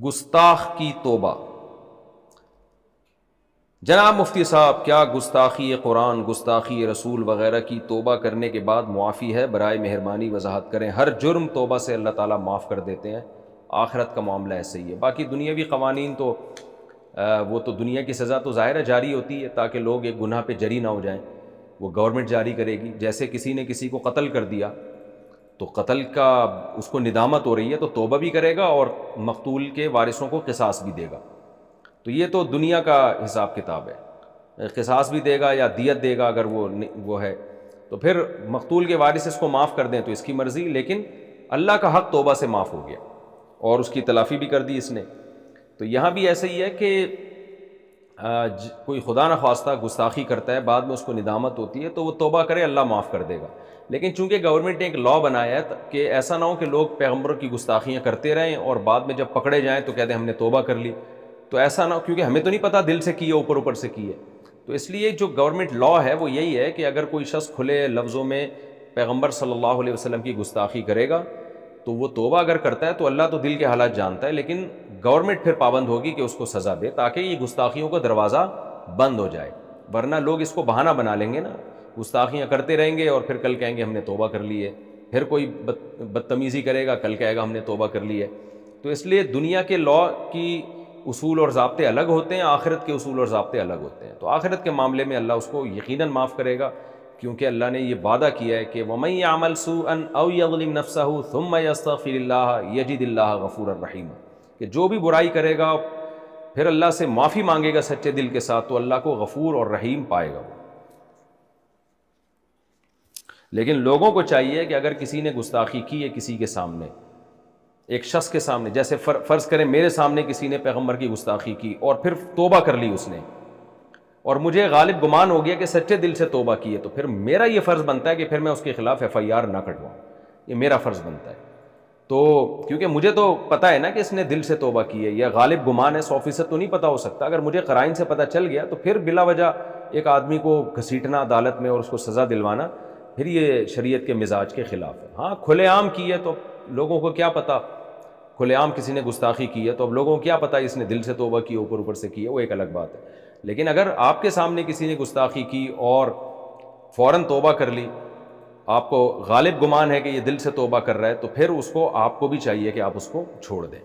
گستاخ کی توبہ۔ جناب مفتی صاحب، کیا گستاخی قرآن، گستاخی رسول وغیرہ کی توبہ کرنے کے بعد معافی ہے؟ برائے مہربانی وضاحت کریں۔ ہر جرم توبہ سے اللہ تعالیٰ معاف کر دیتے ہیں، آخرت کا معاملہ ایسے ہی ہے۔ باقی دنیاوی قوانین تو وہ تو دنیا کی سزا تو ظاہر ہے جاری ہوتی ہے تاکہ لوگ ایک گناہ پہ جری نہ ہو جائیں، وہ گورنمنٹ جاری کرے گی۔ جیسے کسی نے کسی کو قتل کر دیا تو قتل کا اس کو ندامت ہو رہی ہے تو توبہ بھی کرے گا اور مقتول کے وارثوں کو قصاص بھی دے گا۔ تو یہ تو دنیا کا حساب کتاب ہے، قصاص بھی دے گا یا دیت دے گا اگر وہ ہے، تو پھر مقتول کے وارث اس کو معاف کر دیں تو اس کی مرضی، لیکن اللہ کا حق توبہ سے معاف ہو گیا اور اس کی تلافی بھی کر دی اس نے۔ تو یہاں بھی ایسا ہی ہے کہ کوئی خدا نخواستہ گستاخی کرتا ہے، بعد میں اس کو ندامت ہوتی ہے تو وہ توبہ کرے، اللہ معاف کر دے گا۔ لیکن چونکہ گورنمنٹ نے ایک لا بنایا ہے کہ ایسا نہ ہو کہ لوگ پیغمبروں کی گستاخیاں کرتے رہیں اور بعد میں جب پکڑے جائیں تو کہتے ہیں ہم نے توبہ کر لی، تو ایسا نہ ہو، کیونکہ ہمیں تو نہیں پتہ دل سے کی ہے اوپر اوپر سے کی ہے۔ تو اس لیے جو گورنمنٹ لا ہے وہ یہی ہے کہ اگر کوئی شخص کھلے لفظوں میں پیغمبر صلی اللہ علیہ وسلم کی گستاخی کرے گا تو وہ توبہ اگر کرتا ہے تو اللہ تو دل کے حالات جانتا ہے، لیکن گورنمنٹ پھر پابند ہوگی کہ اس کو سزا دے تاکہ یہ گستاخیوں کا دروازہ بند ہو جائے، ورنہ لوگ اس کو بہانہ بنا لیں گے نا، گستاخیاں کرتے رہیں گے اور پھر کل کہیں گے ہم نے توبہ کر لی ہے، پھر کوئی بدتمیزی کرے گا کل کہے گا ہم نے توبہ کر لی ہے۔ تو اس لیے دنیا کے لا کی اصول اور ضابطے الگ ہوتے ہیں، آخرت کے اصول اور ضابطے الگ ہوتے ہیں۔ تو آخرت کے معاملے میں اللہ اس کو یقیناً معاف کرے گا، کیونکہ اللہ نے یہ وعدہ کیا ہے کہ وَمَن يَعْمَلْ سُوءًا أَوْ يَظْلِمْ نَفْسَهُ ثُمَّ يَسْتَغْفِرِ اللَّهَ يَجِدِ اللَّهَ غَفُورًا رَحِيمًا، کہ جو بھی برائی کرے گا پھر اللہ سے معافی مانگے گا سچے دل کے ساتھ تو اللہ کو غفور اور رحیم پائے گا وہ۔ لیکن لوگوں کو چاہیے کہ اگر کسی نے گستاخی کی ہے کسی کے سامنے، ایک شخص کے سامنے، جیسے فرض کریں میرے سامنے کسی نے پیغمبر کی گستاخی کی اور پھر توبہ کر لی اس نے، اور مجھے غالب گمان ہو گیا کہ سچے دل سے توبہ کی ہے، تو پھر میرا یہ فرض بنتا ہے کہ پھر میں اس کے خلاف FIR نہ کٹواؤں، یہ میرا فرض بنتا ہے۔ تو کیونکہ مجھے تو پتہ ہے نا کہ اس نے دل سے توبہ کی ہے، یہ غالب گمان ہے، 100% تو نہیں پتہ ہو سکتا۔ اگر مجھے قرائن سے پتہ چل گیا تو پھر بلا وجہ ایک آدمی کو گھسیٹنا عدالت میں اور اس کو سزا دلوانا، پھر یہ شریعت کے مزاج کے خلاف ہے۔ ہاں کھلے عام کی ہے تو لوگوں کو کیا پتہ، کھلے عام کسی نے گستاخی کی ہے تو اب لوگوں کو کیا پتہ اس نے دل سے توبہ کی، اوپر اوپر سے کی ہے، وہ ایک الگ بات ہے۔ لیکن اگر آپ کے سامنے کسی نے گستاخی کی اور فوراً توبہ کر لی، آپ کو غالب گمان ہے کہ یہ دل سے توبہ کر رہا ہے، تو پھر اس کو آپ کو بھی چاہیے کہ آپ اس کو چھوڑ دیں۔